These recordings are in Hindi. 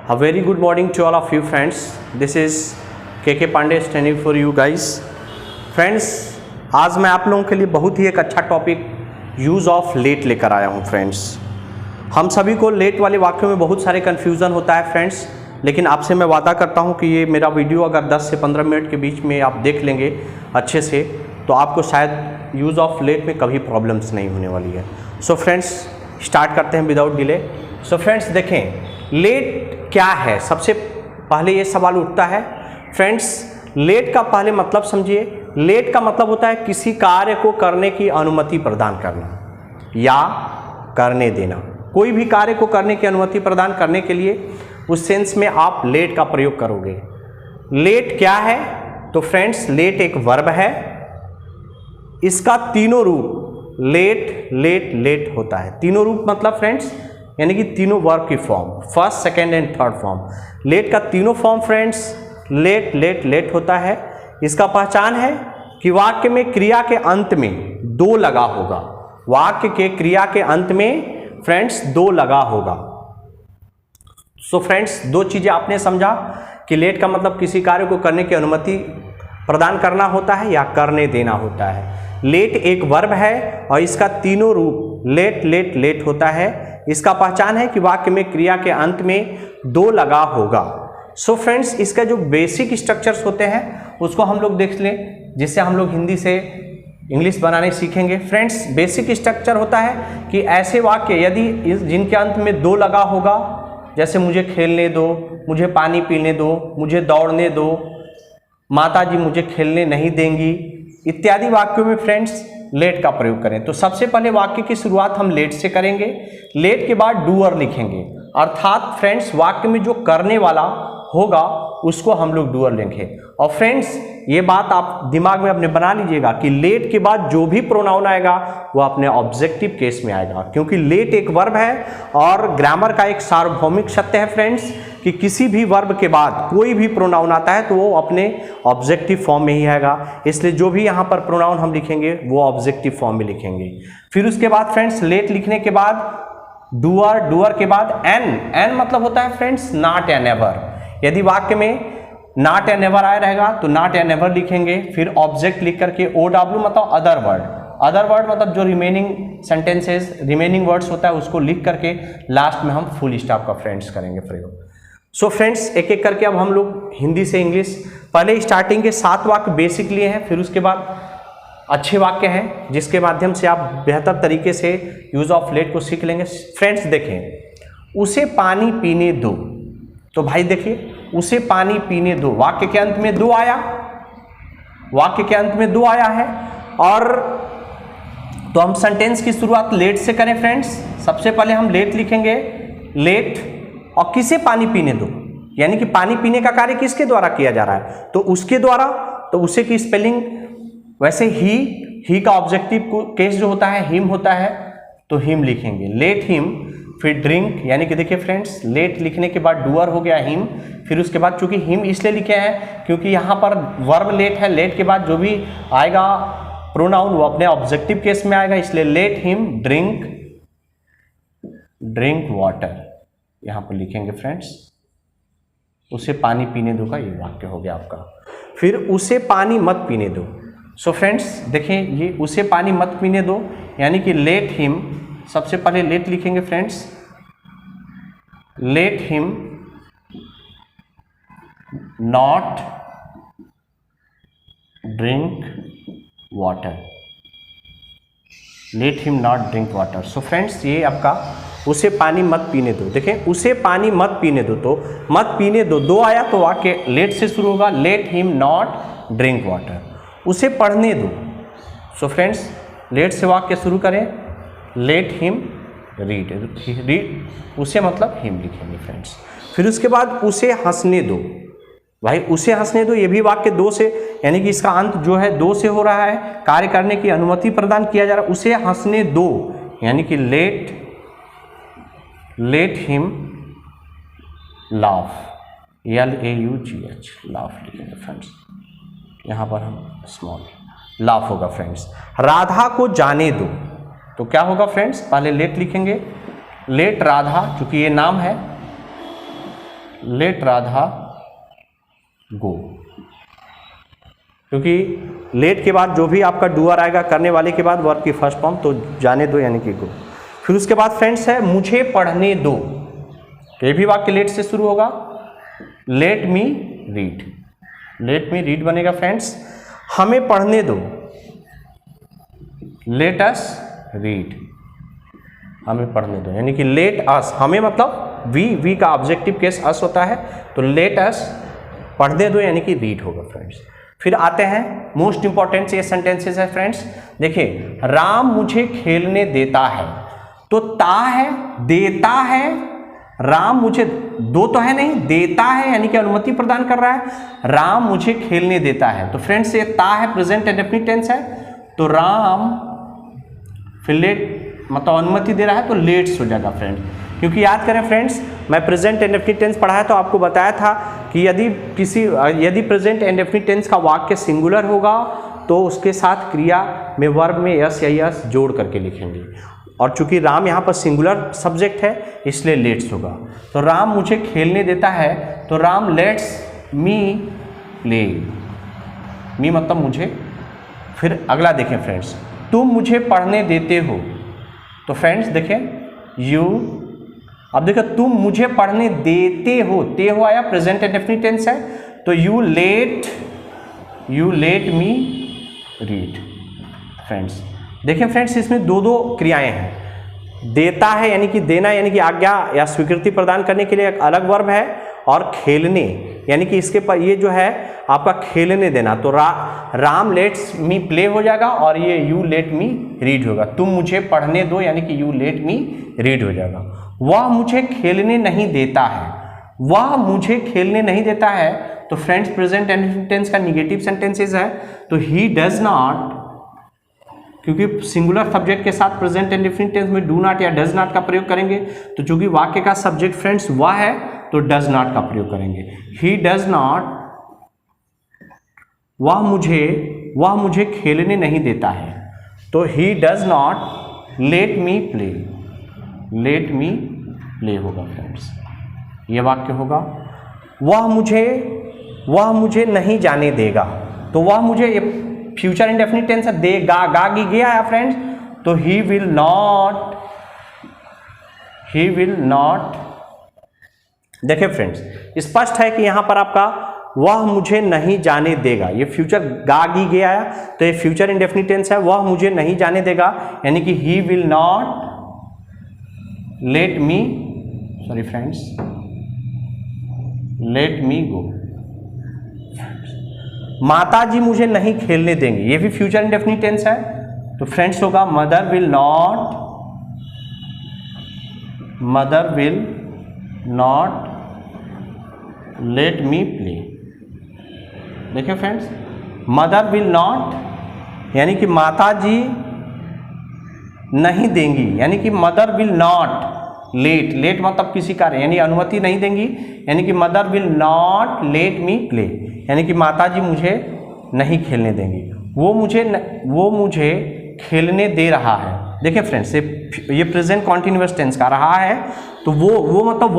A very good morning to all of you friends. This is KK Pandey standing for you guys. Friends, आज मैं आप लोगों के लिए बहुत ही एक अच्छा टॉपिक यूज़ ऑफ लेट लेकर आया हूँ फ्रेंड्स। हम सभी को लेट वाले वाक्यों में बहुत सारे कन्फ्यूज़न होता है फ्रेंड्स, लेकिन आपसे मैं वादा करता हूँ कि ये मेरा वीडियो अगर 10 से 15 मिनट के बीच में आप देख लेंगे अच्छे से, तो आपको शायद यूज़ ऑफ लेट में कभी प्रॉब्लम्स नहीं होने वाली है। सो फ्रेंड्स, स्टार्ट करते हैं विदाउट डिले। सो फ्रेंड्स, देखें लेट क्या है। सबसे पहले ये सवाल उठता है फ्रेंड्स, लेट का पहले मतलब समझिए। लेट का मतलब होता है किसी कार्य को करने की अनुमति प्रदान करना या करने देना। कोई भी कार्य को करने की अनुमति प्रदान करने के लिए उस सेंस में आप लेट का प्रयोग करोगे। लेट क्या है? तो फ्रेंड्स, लेट एक वर्ब है। इसका तीनों रूप लेट लेट लेट होता है। तीनों रूप मतलब फ्रेंड्स यानी कि तीनों वर्ब की form, first, second and third form. Let का तीनों form friends let let let होता है। इसका पहचान है कि वाक्य में क्रिया के अंत में दो लगा होगा। वाक्य के क्रिया के अंत में फ्रेंड्स दो लगा होगा। सो फ्रेंड्स, दो चीजें आपने समझा कि लेट का मतलब किसी कार्य को करने की अनुमति प्रदान करना होता है या करने देना होता है। लेट एक वर्ब है और इसका तीनों रूप लेट लेट लेट होता है। इसका पहचान है कि वाक्य में क्रिया के अंत में दो लगा होगा। सो फ्रेंड्स, इसका जो बेसिक स्ट्रक्चर्स होते हैं उसको हम लोग देख लें, जिससे हम लोग हिंदी से इंग्लिश बनाने सीखेंगे। फ्रेंड्स, बेसिक स्ट्रक्चर होता है कि ऐसे वाक्य यदि जिनके अंत में दो लगा होगा, जैसे मुझे खेलने दो, मुझे पानी पीने दो, मुझे दौड़ने दो, माता जी मुझे खेलने नहीं देंगी, इत्यादि वाक्यों में फ्रेंड्स लेट का प्रयोग करें। तो सबसे पहले वाक्य की शुरुआत हम लेट से करेंगे। लेट के बाद डूअर लिखेंगे, अर्थात फ्रेंड्स वाक्य में जो करने वाला होगा उसको हम लोग डूअर लेंगे। और फ्रेंड्स, ये बात आप दिमाग में अपने बना लीजिएगा कि लेट के बाद जो भी प्रोनाउन आएगा वो अपने ऑब्जेक्टिव केस में आएगा, क्योंकि लेट एक वर्ब है और ग्रामर का एक सार्वभौमिक सत्य है फ्रेंड्स कि किसी भी वर्ब के बाद कोई भी प्रोनाउन आता है तो वो अपने ऑब्जेक्टिव फॉर्म में ही आएगा। इसलिए जो भी यहाँ पर प्रोनाउन हम लिखेंगे वो ऑब्जेक्टिव फॉर्म में लिखेंगे। फिर उसके बाद फ्रेंड्स लेट लिखने के बाद डूअर, डूअर के बाद एन। एन मतलब होता है फ्रेंड्स नॉट एंड एवर। यदि वाक्य में नॉट एंड नेवर आया रहेगा तो नॉट एंड नेवर लिखेंगे। फिर ऑब्जेक्ट लिख करके OW मतलब अदर वर्ड। अदर वर्ड मतलब जो रिमेनिंग सेंटेंसेस, रिमेनिंग वर्ड्स होता है उसको लिख करके लास्ट में हम फुल स्टॉप का फ्रेंड्स करेंगे प्रयोग। सो फ्रेंड्स, एक एक करके अब हम लोग हिंदी से इंग्लिश, पहले स्टार्टिंग के 7 वाक्य बेसिक लिए हैं, फिर उसके बाद अच्छे वाक्य हैं जिसके माध्यम से आप बेहतर तरीके से यूज ऑफ लेट को सीख लेंगे। फ्रेंड्स देखें, उसे पानी पीने दो। तो भाई देखिए, उसे पानी पीने दो, वाक्य के अंत में दो आया, वाक्य के अंत में दो आया है। और तो हम सेंटेंस की शुरुआत लेट से करें फ्रेंड्स। सबसे पहले हम लेट लिखेंगे, लेट और किसे पानी पीने दो, यानी कि पानी पीने का कार्य किसके द्वारा किया जा रहा है, तो उसके द्वारा। तो उसे की स्पेलिंग वैसे ही का ऑब्जेक्टिव केस जो होता है हिम होता है, तो हिम लिखेंगे, लेट हिम। फिर ड्रिंक, यानी कि देखिए फ्रेंड्स, लेट लिखने के बाद डूअर हो गया हिम। फिर उसके बाद चूंकि हिम इसलिए लिखे हैं क्योंकि यहाँ पर वर्ब लेट है, लेट के बाद जो भी आएगा प्रोनाउन वो अपने ऑब्जेक्टिव केस में आएगा, इसलिए let him drink, drink water यहाँ पर लिखेंगे फ्रेंड्स। उसे पानी पीने दो का ये वाक्य हो गया आपका। फिर उसे पानी मत पीने दो। सो फ्रेंड्स देखें, ये उसे पानी मत पीने दो यानी कि लेट हिम, सबसे पहले लेट लिखेंगे friends, let him not drink water, let him not drink water. So friends, ये आपका उसे पानी मत पीने दो। देखें, उसे पानी मत पीने दो, तो मत पीने दो, दो आया तो वाक्य लेट से शुरू होगा, let him not drink water. उसे पढ़ने दो। सो फ्रेंड्स, लेट से वाक्य शुरू करें, लेट हिम रीड, रीड उसे मतलब हिम लिखेंगे फ्रेंड्स। फिर उसके बाद उसे हंसने दो। भाई उसे हंसने दो, ये भी वाक्य दो से, यानी कि इसका अंत जो है दो से हो रहा है, कार्य करने की अनुमति प्रदान किया जा रहा है। उसे हंसने दो यानी कि let him laugh, LAUGH, laugh लिखेंगे फ्रेंड्स। यहाँ पर हम स्मॉल लाफ होगा फ्रेंड्स। राधा को जाने दो, तो क्या होगा फ्रेंड्स, पहले लेट लिखेंगे, लेट राधा, चूंकि ये नाम है, लेट राधा गो, क्योंकि लेट के बाद जो भी आपका डूअर आएगा करने वाले के बाद वर्ब की फर्स्ट फॉर्म, तो जाने दो यानी कि गो। फिर उसके बाद फ्रेंड्स है मुझे पढ़ने दो, ये भी वाक्य लेट से शुरू होगा, let me read, let me read बनेगा फ्रेंड्स। हमें पढ़ने दो, लेट अस रीड, हमें पढ़ने दो यानी कि लेट अस, हमें मतलब वी का ऑब्जेक्टिव केस अस होता है, तो लेट अस पढ़ने दो यानी कि रीड होगा फ्रेंड्स। फिर आते हैं मोस्ट इंपॉर्टेंट ये सेंटेंसेस है फ्रेंड्स। देखिए राम मुझे खेलने देता है, तो ता है, देता है, राम मुझे, दो तो है नहीं, देता है यानी कि अनुमति प्रदान कर रहा है। राम मुझे खेलने देता है, तो फ्रेंड्स ये ता है, प्रेजेंट इंडेफिनिट टेंस है, तो राम फिर लेट मतलब अनुमति दे रहा है तो लेट्स हो जाएगा फ्रेंड्स। क्योंकि याद करें फ्रेंड्स, मैं प्रेजेंट इंडेफिनिट टेंस पढ़ाया तो आपको बताया था कि यदि प्रेजेंट इंडेफिनिट टेंस का वाक्य सिंगुलर होगा तो उसके साथ क्रिया में वर्ब में यस या यस जोड़ करके लिखेंगे, और चूंकि राम यहाँ पर सिंगुलर सब्जेक्ट है इसलिए लेट्स होगा। तो राम मुझे खेलने देता है, तो राम लेट्स मी प्ले, मी मतलब मुझे। फिर अगला देखें फ्रेंड्स, तुम मुझे पढ़ने देते हो, तो फ्रेंड्स देखें यू, अब देखो तुम मुझे पढ़ने देते हो, ते हो आया, प्रेजेंट इंडेफिनिट टेंस है, तो you let me read friends. देखें फ्रेंड्स इसमें दो दो क्रियाएं हैं, देता है यानी कि देना यानी कि आज्ञा या स्वीकृति प्रदान करने के लिए एक अलग वर्ब है, और खेलने यानी कि इसके पर ये जो है आपका खेलने देना, तो राम लेट्स मी प्ले हो जाएगा और ये यू लेट मी रीड होगा। तुम मुझे पढ़ने दो यानी कि यू लेट मी रीड हो जाएगा। वह मुझे खेलने नहीं देता है, वह मुझे खेलने नहीं देता है, तो फ्रेंड्स प्रेजेंट टेंस का निगेटिव सेंटेंसेस है, तो ही डज नॉट, क्योंकि सिंगुलर सब्जेक्ट के साथ प्रेजेंट इंडेफिनिट टेंस में डू नॉट या डज नॉट का प्रयोग करेंगे, तो चूंकि वाक्य का सब्जेक्ट फ्रेंड्स वह है तो डज नॉट का प्रयोग करेंगे। ही डज नॉट, वह मुझे खेलने नहीं देता है, तो he does not let me play, let me play होगा फ्रेंड्स, ये वाक्य होगा। वह मुझे नहीं जाने देगा, तो वह मुझे फ्यूचर इंडेफिनिट टेंस है, देगा, गा गी गया है फ्रेंड्स, तो ही विल नॉट। देखिए फ्रेंड्स स्पष्ट है कि यहां पर आपका वह मुझे नहीं जाने देगा, ये फ्यूचर गा गी गया है, तो ये फ्यूचर इंडेफिनिट टेंस है, वह मुझे नहीं जाने देगा यानी कि he will not let me, sorry friends, let me go. माता जी मुझे नहीं खेलने देंगे, ये भी फ्यूचर इंडेफिनिट टेंस है, तो फ्रेंड्स होगा mother will not let me play. देखिए फ्रेंड्स मदर विल नॉट यानी कि माता जी नहीं देंगी, यानी कि मदर विल नॉट लेट मतलब किसी कार्य यानी अनुमति नहीं देंगी, यानी कि mother will not let me play, यानी कि माता जी मुझे नहीं खेलने देंगी, वो मुझे खेलने दे रहा है। देखिए फ्रेंड्स ये प्रेजेंट कॉन्टिन्यूअस टेंस का रहा है, तो वो मतलब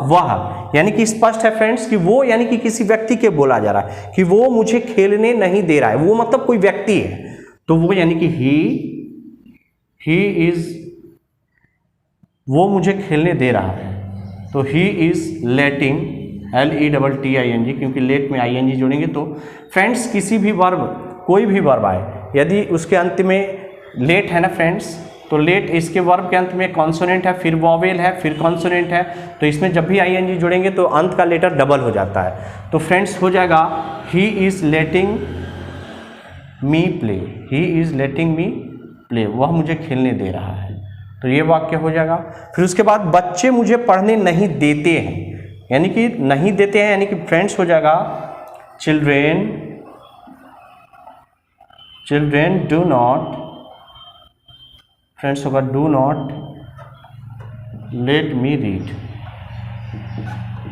वह यानी कि स्पष्ट है फ्रेंड्स कि वो यानी कि किसी व्यक्ति के बोला जा रहा है कि वो मुझे खेलने नहीं दे रहा है, वो मतलब कोई व्यक्ति है, तो वो यानी कि वो मुझे खेलने दे रहा है, तो ही इज लेटिंग, LETTING, क्योंकि लेट में ING जोड़ेंगे तो फ्रेंड्स किसी भी वर्ब, कोई भी वर्ब आए यदि उसके अंत में लेट है ना फ्रेंड्स, तो लेट इसके वर्ब के अंत में कॉन्सोनेंट है, फिर वॉवेल है, फिर कॉन्सोनेंट है, तो इसमें जब भी ING जोड़ेंगे तो अंत का लेटर डबल हो जाता है, तो फ्रेंड्स हो जाएगा he is letting me play, he is letting me play, वह मुझे खेलने दे रहा है, तो ये वाक्य हो जाएगा। फिर उसके बाद बच्चे मुझे पढ़ने नहीं देते हैं, यानी कि नहीं देते हैं यानी कि फ्रेंड्स हो जाएगा चिल्ड्रेन डू नॉट, फ्रेंड्स होगा do not let me read.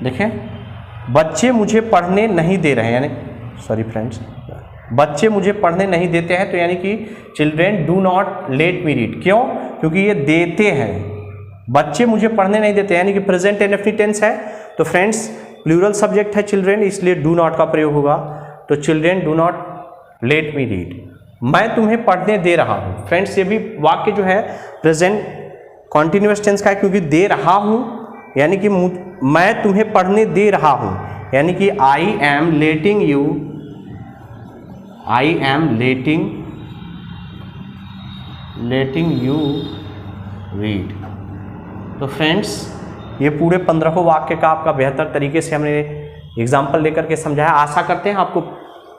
देखें बच्चे मुझे पढ़ने नहीं दे रहे हैं, यानी सॉरी फ्रेंड्स बच्चे मुझे पढ़ने नहीं देते हैं, तो यानी कि children do not let me read, क्यों? क्योंकि ये देते हैं, बच्चे मुझे पढ़ने नहीं देते, यानी कि प्रेजेंट इनडेफिनिट टेंस है तो फ्रेंड्स प्लूरल सब्जेक्ट है चिल्ड्रेन, इसलिए डू नॉट का प्रयोग होगा। तो children do not let me read, मैं तुम्हें पढ़ने दे रहा हूँ। फ्रेंड्स ये भी वाक्य जो है प्रेजेंट कॉन्टिन्यूअस टेंस का है, क्योंकि दे रहा हूँ यानी कि मैं तुम्हें पढ़ने दे रहा हूँ, यानी कि I am letting you, I am letting you read. तो फ्रेंड्स ये पूरे 15 वाक्य का आपका बेहतर तरीके से हमने एग्जाम्पल लेकर के समझाया। आशा करते हैं आपको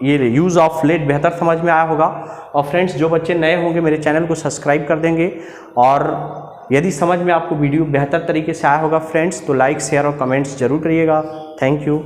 ये यूज़ ऑफ लेट बेहतर समझ में आया होगा। और फ्रेंड्स जो बच्चे नए होंगे मेरे चैनल को सब्सक्राइब कर देंगे, और यदि समझ में आपको वीडियो बेहतर तरीके से आया होगा फ्रेंड्स तो लाइक शेयर और कमेंट्स जरूर करिएगा। Thank you.